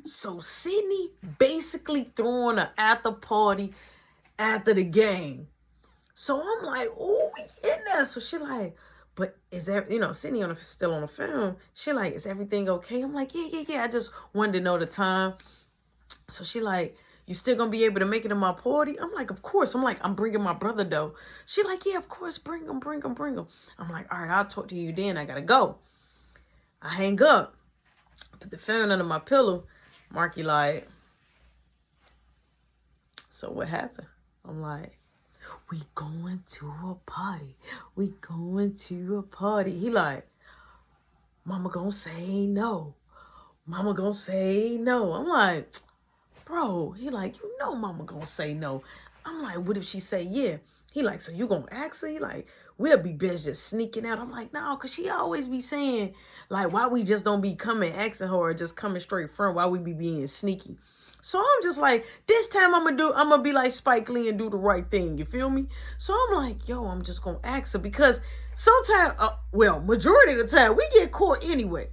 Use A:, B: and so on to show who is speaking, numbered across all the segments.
A: So Sydney basically throwing an after party after the game. So I'm like, oh, we in there. So she like, but is that, Sydney still on the phone. She like, is everything okay? I'm like, yeah. I just wanted to know the time. So she like, you still gonna be able to make it to my party? I'm like, of course. I'm like, I'm bringing my brother though. She like, yeah, of course, bring him. I'm like, all right, I'll talk to you then. I gotta go. I hang up, put the phone under my pillow. Marky like, so what happened? I'm like, we going to a party. We going to a party. He like, mama gonna say no. Mama gonna say no. I'm like, bro. He like, mama gonna say no. I'm like, what if she say yeah? He like, so you gonna ask her? He like, we'll be best just sneaking out. I'm like, no, cause she always be saying, like, why we just don't be coming asking her or just coming straight from, why we be being sneaky. So I'm just like, this time I'm gonna be like Spike Lee and do the right thing. You feel me? So I'm like, yo, I'm just gonna ask her because sometimes, majority of the time we get caught anyway.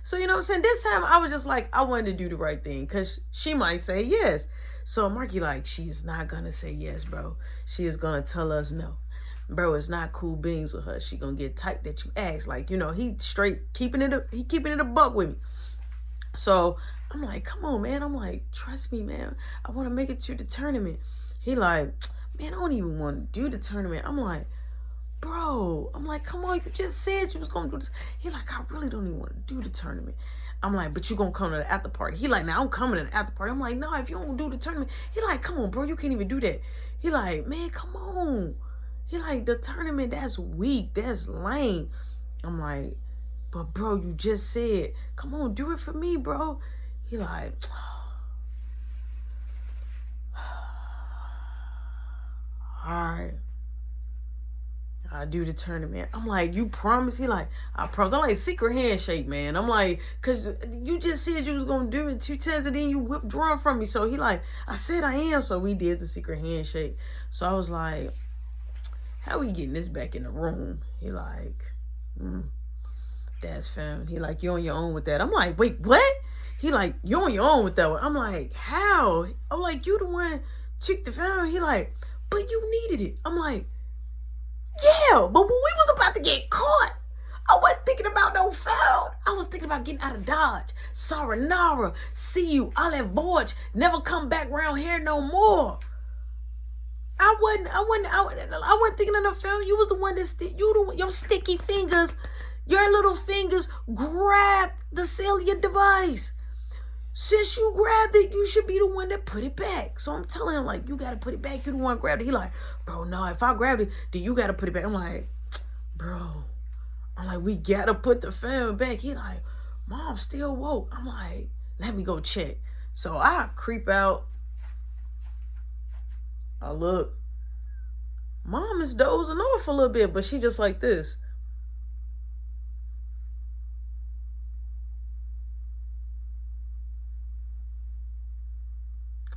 A: So you know what I'm saying? This time I was just like, I wanted to do the right thing because she might say yes. So Marky like, she is not gonna say yes, bro. She is gonna tell us no. Bro, it's not cool beans with her. She gonna get tight that you ask. Like, he straight keeping it a buck with me. So I'm like, come on, man. I'm like, trust me, man. I want to make it to the tournament. He like, man, I don't even want to do the tournament. I'm like, bro. I'm like, come on. You just said you was going to do this. He like, I really don't even want to do the tournament. I'm like, but you going to come to the after party. He like, now I'm coming to the after party. I'm like, no, if you don't do the tournament. He like, come on, bro. You can't even do that. He like, man, come on. He like, the tournament, that's weak. That's lame. I'm like, but bro, you just said, come on, do it for me, bro. He like, all right, I'll do the tournament. I'm like, you promise? He like, I promise. I'm like, secret handshake, man. I'm like, cause you just said you was gonna do it 2 times and then you withdrawn from me. So he like, I said I am. So we did the secret handshake. So I was like, how we getting this back in the room? He like, that's fine. He like, you're on your own with that. I'm like, wait, what? He like, you're on your own with that one. I'm like, how? I'm like, you the one took the phone. He like, but you needed it. I'm like, yeah, but when we was about to get caught, I wasn't thinking about no phone. I was thinking about getting out of Dodge. Saranara, see you, Olive Vorge, never come back around here no more. I wasn't thinking of no phone. You was the one that your sticky fingers, your little fingers grabbed the cellular device. Since you grabbed it, you should be the one that put it back. So I'm telling him, like, you got to put it back. You the one grabbed it. He like, bro, no, if I grabbed it, then you got to put it back. I'm like, bro, we got to put the phone back. He like, mom still woke. I'm like, let me go check. So I creep out. I look. Mom is dozing off a little bit, but she just like this.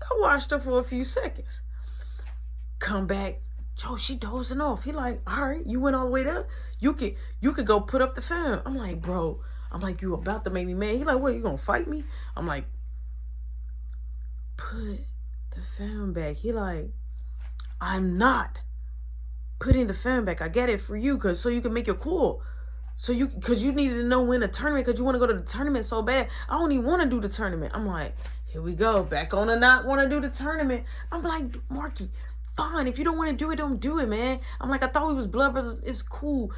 A: I watched her for a few seconds. Come back. Joe, she dozing off. He like, all right, you went all the way there. You could go put up the phone. I'm like, bro. I'm like, you about to make me mad. He like, what, you gonna fight me? I'm like, put the phone back. He like, I'm not putting the phone back. I get it for you so you can make your call. Because you needed to know when the tournament, because you want to go to the tournament so bad. I don't even want to do the tournament. I'm like, here we go. Back on to not want to do the tournament. I'm like, Marky, fine. If you don't want to do it, don't do it, man. I'm like, I thought we was blood brothers. It's cool.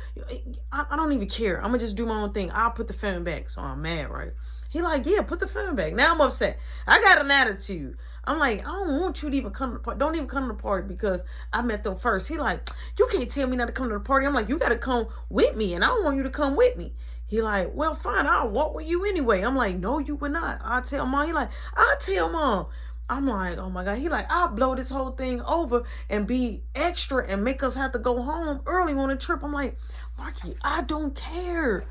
A: I don't even care. I'm going to just do my own thing. I'll put the phone back. So I'm mad, right? He like, yeah, put the phone back. Now I'm upset. I got an attitude. I'm like, I don't want you to even come to the party. Don't even come to the party because I met them first. He like, you can't tell me not to come to the party. I'm like, you got to come with me, and I don't want you to come with me. He like, well, fine, I'll walk with you anyway. I'm like, no, you would not. I'll tell mom. He like, I'll tell mom. I'm like, oh my God. He like, I'll blow this whole thing over and be extra and make us have to go home early on a trip. I'm like, Marky, I don't care.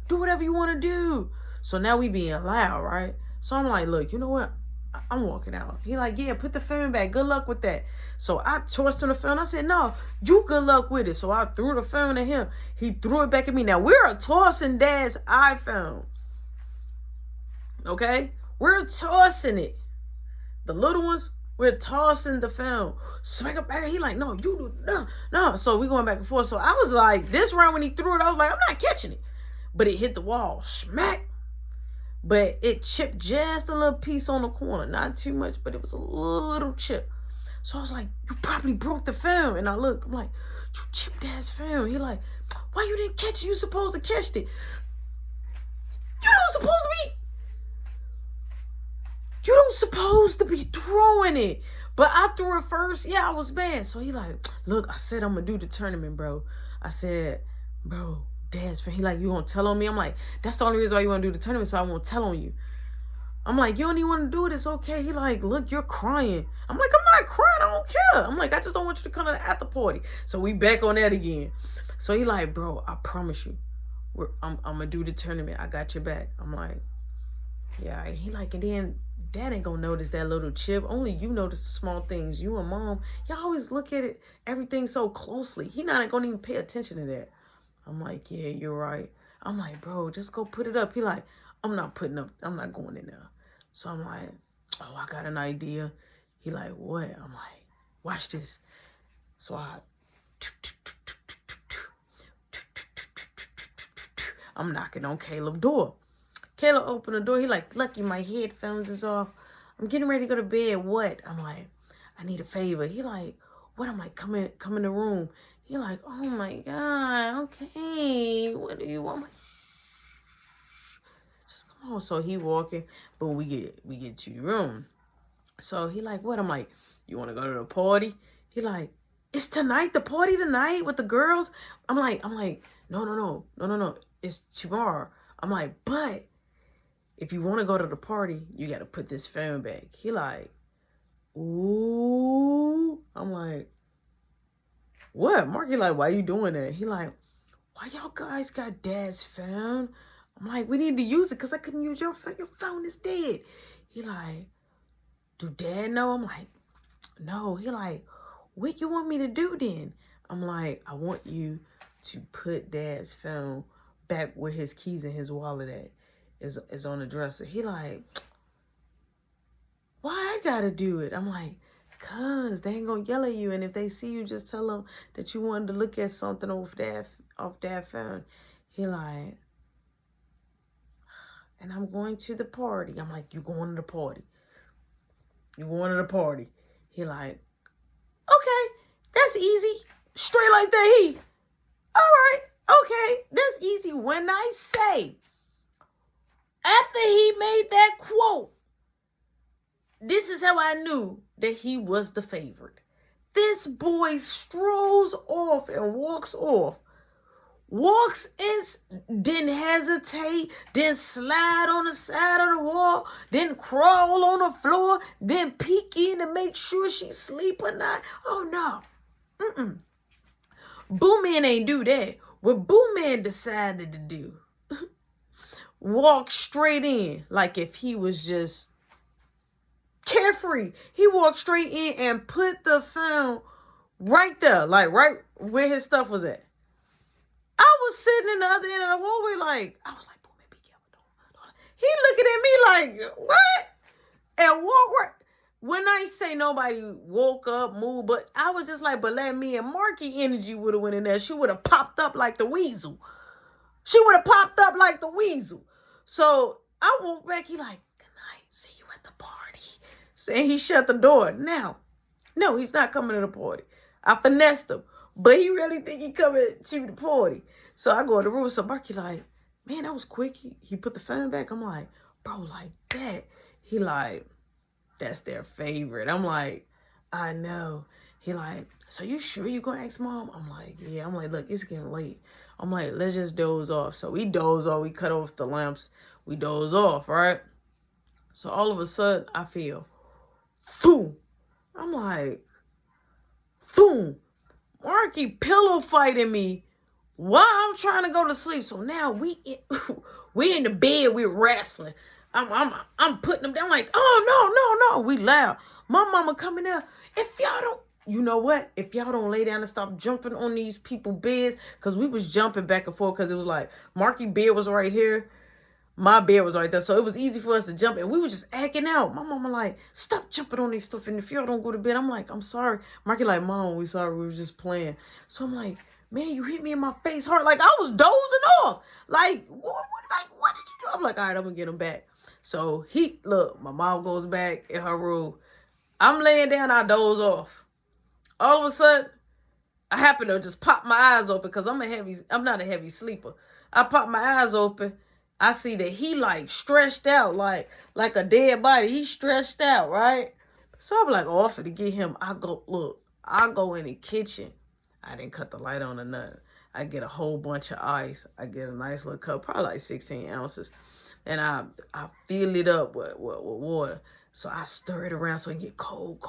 A: Do whatever you want to do. So now we being loud, right? So I'm like, look, you know what? I'm walking out. He like, yeah, put the phone back. Good luck with that. So I tossed him the phone. I said, no, you good luck with it. So I threw the phone at him. He threw it back at me. Now we're tossing dad's iPhone. Okay? We're tossing it. The little ones, we're tossing the film. Smack up back. He like, no, you do no. So we going back and forth. So I was like, this round when he threw it, I was like, I'm not catching it. But it hit the wall. Smack. But it chipped just a little piece on the corner. Not too much, but it was a little chip. So I was like, you probably broke the film. And I looked, I'm like, you chipped Dad's film. He like, why you didn't catch it? You supposed to catch it. You don't supposed to be throwing it. But I threw it first. Yeah, I was bad. So he like, look, I said I'm going to do the tournament, bro. I said, bro, Dad's film. He like, you going to tell on me? I'm like, that's the only reason why you want to do the tournament, so I won't tell on you. I'm like, you don't even want to do it. It's okay. He like, look, you're crying. I'm like, I'm not crying. I don't care. I'm like, I just don't want you to come to the after party. So we back on that again. So he like, bro, I promise you, I'm going to do the tournament. I got your back. I'm like, yeah. He like, and then Dad ain't going to notice that little chip. Only you notice the small things. You and Mom, y'all always look at it, everything so closely. He not going to even pay attention to that. I'm like, yeah, you're right. I'm like, bro, just go put it up. He like, I'm not going in there. So I'm like, oh, I got an idea. He like, what? I'm like, watch this. So I'm knocking on Caleb's door. Caleb opened the door. He like, lucky my headphones is off. I'm getting ready to go to bed. What? I'm like, I need a favor. He like, what? I'm like, come in the room. He like, oh my God, okay. What do you want? I'm like, just come on. So he walking, but we get to your room. So he like, what? I'm like, you want to go to the party? He like, it's tonight, the party tonight with the girls? I'm like, no. It's tomorrow. I'm like, but if you want to go to the party, you got to put this phone back. He like, ooh. I'm like, what? Marky like, why you doing that? He like, why y'all guys got Dad's phone? I'm like, we need to use it because I couldn't use your phone. Your phone is dead. He like, do Dad know? I'm like, no. He like, what you want me to do then? I'm like, I want you to put Dad's phone back where his keys and his wallet at. Is on the dresser. He like, why I gotta do it? I'm like, cause they ain't gonna yell at you, and if they see you, just tell them that you wanted to look at something off that phone. He like, and I'm going to the party. I'm like, you going to the party? You going to the party? He like, okay, that's easy. Straight like that. He, all right, okay, that's easy. When I say, after he made that quote, this is how I knew that he was the favorite. This boy strolls off and walks off. Walks in, didn't hesitate, didn't slide on the side of the wall, didn't crawl on the floor, didn't peek in to make sure she sleep or not. Oh, no. Boo Man ain't do that. What Boo Man decided to do, walk straight in like if he was just carefree. He walked straight in and put the phone right there, like right where his stuff was at. I was sitting in the other end of the hallway like, I was like, Boo Man, be careful. Don't. He looking at me like, what? And walk right. When I say nobody woke up, moved, but I was just like, but let me and Marky energy would have went in there. She would have popped up like the weasel. So I walked back. He like, good night. See you at the party. Saying he shut the door. Now, no, he's not coming to the party. I finessed him. But he really think he coming to the party. So I go in the room. So Marky like, man, that was quick. He put the phone back. I'm like, bro, like that. He like, that's their favorite. I'm like, I know. He like, so you sure you gonna ask Mom? I'm like, yeah. I'm like, look, it's getting late. I'm like, let's just doze off. So we doze off. We cut off the lamps. We doze off, right? So all of a sudden, I feel, boom. I'm like, boom. Marky pillow fighting me while I'm trying to go to sleep. So now we in the bed. We're wrestling. I'm putting them down like, oh, no. We loud. My mama coming out. If y'all don't, you know what? If y'all don't lay down and stop jumping on these people's beds, because we was jumping back and forth because it was like, Marky bed was right here. my bed was right there, so it was easy for us to jump, and we were just acting out. My mama like, stop jumping on these stuff, and if y'all don't go to bed, I'm like, I'm sorry. Marky like, Mom, we sorry, we were just playing. So I'm like, man, you hit me in my face hard. Like, I was dozing off. Like, what did you do? I'm like, all right, I'm gonna get him back. So look, my mom goes back in her room. I'm laying down, I doze off. All of a sudden, I happen to just pop my eyes open because I'm not a heavy sleeper. I pop my eyes open. I see that he like stretched out like a dead body. He stretched out, right? So I'm like, oh, I'm finna get him. I go in the kitchen. I didn't cut the light on or nothing. I get a whole bunch of ice. I get a nice little cup, probably like 16 ounces. And I fill it up with water. So I stir it around so it get cold.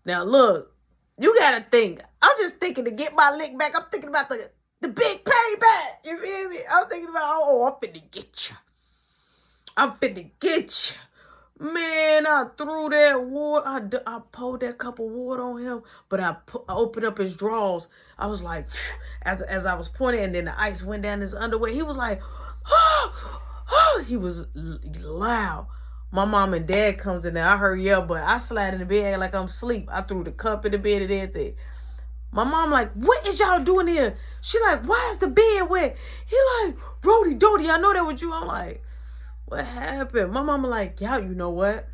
A: Now look, you gotta think. I'm just thinking to get my lick back. I'm thinking about the big payback. You feel me? I'm thinking about, I'm finna get you. I'm finna get you. Man, I threw that water. I poured that cup of water on him, but I opened up his drawers. I was like, as I was pointing, and then the ice went down his underwear. He was like, he was loud. My mom and dad comes in there. I hurry up, but I slide in the bed like I'm asleep. I threw the cup in the bed and everything. My mom like, what is y'all doing here? She like, why is the bed wet? He like, Rody, Dodie, I know that was you. I'm like, what happened? My mama like, y'all, you know what?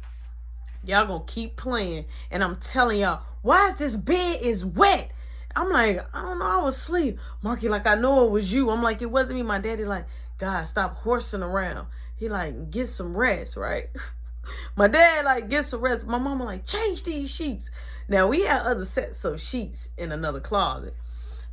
A: Y'all gonna keep playing. And I'm telling y'all, why is this bed is wet? I'm like, I don't know, I was asleep. Marky like, I know it was you. I'm like, it wasn't me. My daddy like, God, stop horsing around. He like, get some rest, right? My dad like, get some rest. My mama like, change these sheets. Now we had other sets of sheets in another closet.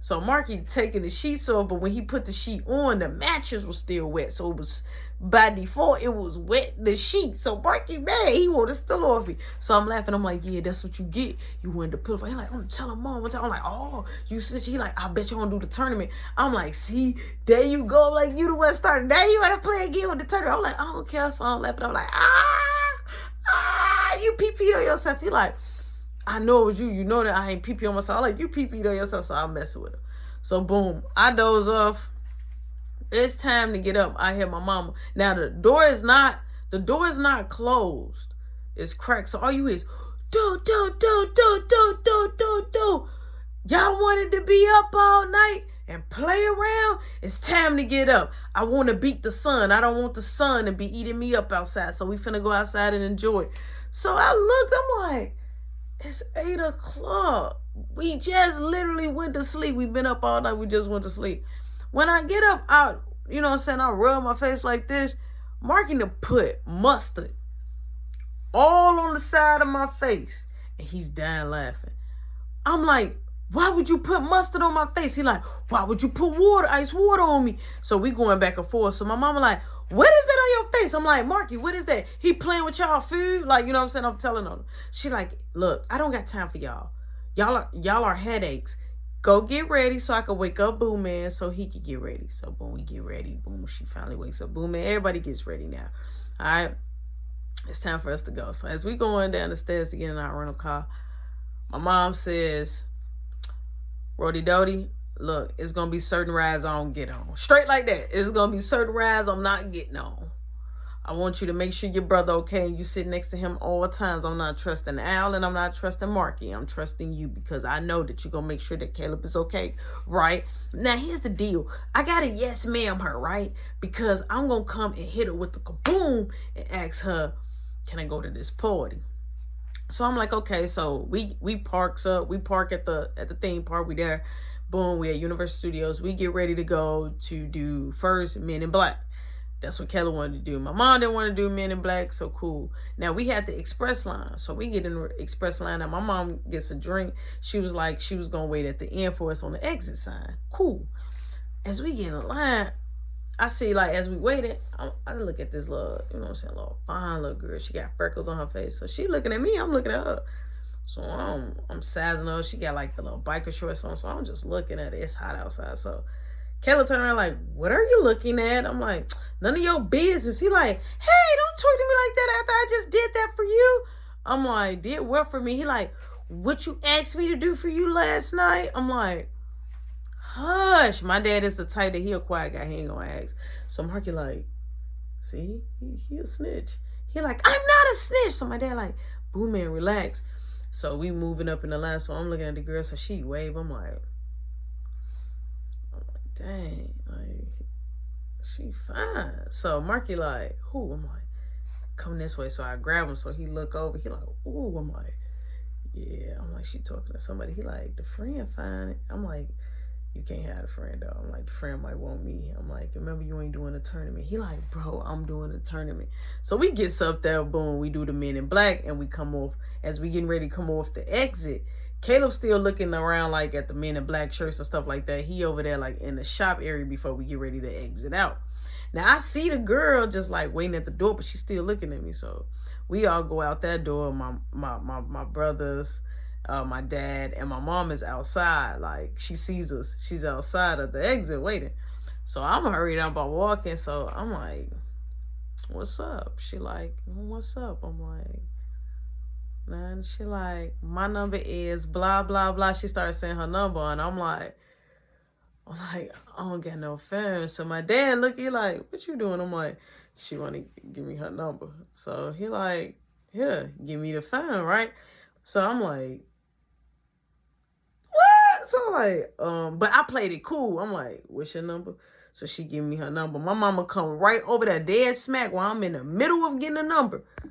A: So Marky taking the sheets off, but when he put the sheet on, the mattress was still wet. So it was, by default, it was wet, the sheet. So Marky, man, he wanted still off me. So I'm laughing. I'm like, yeah, that's what you get. You win the pillow. He like, I'm telling Mom. I'm like, oh, you snitch. He like, I bet you gonna do the tournament. I'm like, see, there you go. Like, you the one started. Now you want to play again with the tournament. I'm like, I don't care. So I'm laughing. I'm like, you pee-peed on yourself. He like, I know it was you. You know that I ain't pee-pee on myself. I'm like, you pee-peed on yourself, so I'm messing with him. So boom, I doze off. It's time to get up. I hear my mama. Now the door is not closed. It's cracked. So all you hear is do. Y'all wanted to be up all night and play around? It's time to get up. I want to beat the sun. I don't want the sun to be eating me up outside. So we finna go outside and enjoy it. So I looked, I'm like, it's 8 o'clock. We just literally went to sleep. We've been up all night. We just went to sleep. When I get up, I rub my face like this. Marky to put mustard all on the side of my face. And he's dying laughing. I'm like, why would you put mustard on my face? He like, why would you put ice water on me? So we going back and forth. So my mama like, what is that on your face? I'm like, Marky, what is that? He playing with y'all food? Like, you know what I'm saying? I'm telling her. She like, look, I don't got time for y'all. Y'all are headaches. Go get ready so I can wake up Boo Man so he can get ready. So boom, we get ready. Boom, she finally wakes up Boo Man. Everybody gets ready now. All right. It's time for us to go. So as we going down the stairs to get in our rental car, my mom says, Rody Dodie, look, it's going to be certain rides I don't get on. Straight like that. It's going to be certain rides I'm not getting on. I want you to make sure your brother okay and you sit next to him all times. I'm not trusting Al and I'm not trusting Marky. I'm trusting you because I know that you're going to make sure that Caleb is okay, right? Now, here's the deal. I got to yes ma'am her, right? Because I'm going to come and hit her with the kaboom and ask her, can I go to this party? So I'm like, okay. So we park at the theme park. We there. Boom, we at Universal Studios. We get ready to go to do first Men in Black. That's what Kelly wanted to do. My mom didn't want to do Men in Black, so cool. Now, we had the express line. So we get in the express line. Now, my mom gets a drink. She was like, she was going to wait at the end for us on the exit sign. Cool. As we get in the line, I see, like, as we waited, I look at this little, you know what I'm saying, little fine little girl. She got freckles on her face. So she looking at me. I'm looking at her. So I'm sizing her. She got, like, the little biker shorts on. So I'm just looking at it. It's hot outside. So Kayla turned around like, what are you looking at? I'm like, none of your business. He like, hey, don't talk to me like that after I just did that for you. I'm like, did what for me? He like, what you asked me to do for you last night? I'm like, Hush. My dad is the type that he a quiet guy. He ain't gonna ask. So Marky like, see, he a snitch. He like, I'm not a snitch. So my dad like, boo man, relax. So we moving up in the line. So I'm looking at the girl. So she wave. I'm like, dang, like, she fine. So Marky like, who? I'm like, come this way. So I grab him. So he look over. He like, ooh. I'm like, yeah. I'm like, she talking to somebody. He like, the friend fine. I'm like, you can't have a friend though. I'm like, the friend might want me. I'm like, remember you ain't doing a tournament. He like, bro, I'm doing a tournament. So we gets up there, boom, we do the Men in Black, and we come off. As we getting ready to come off the exit, Caleb's still looking around like at the Men in Black shirts and stuff like that. He over there like in the shop area before we get ready to exit out. Now I see the girl just like waiting at the door, but she's still looking at me. So we all go out that door. My brothers, my dad, and my mom is outside. Like, she sees us. She's outside of the exit waiting. So I'm hurried up by walking. So I'm like, what's up? She like, what's up? I'm like, man. She like, my number is blah, blah, blah. She started saying her number. And I'm like, I don't got no phone. So my dad look, he like, what you doing? I'm like, she want to give me her number. So he like, here, give me the phone, right? So I'm like, what? So I'm like, but I played it cool. I'm like, what's your number? So she give me her number. My mama come right over there, dead smack while I'm in the middle of getting a number.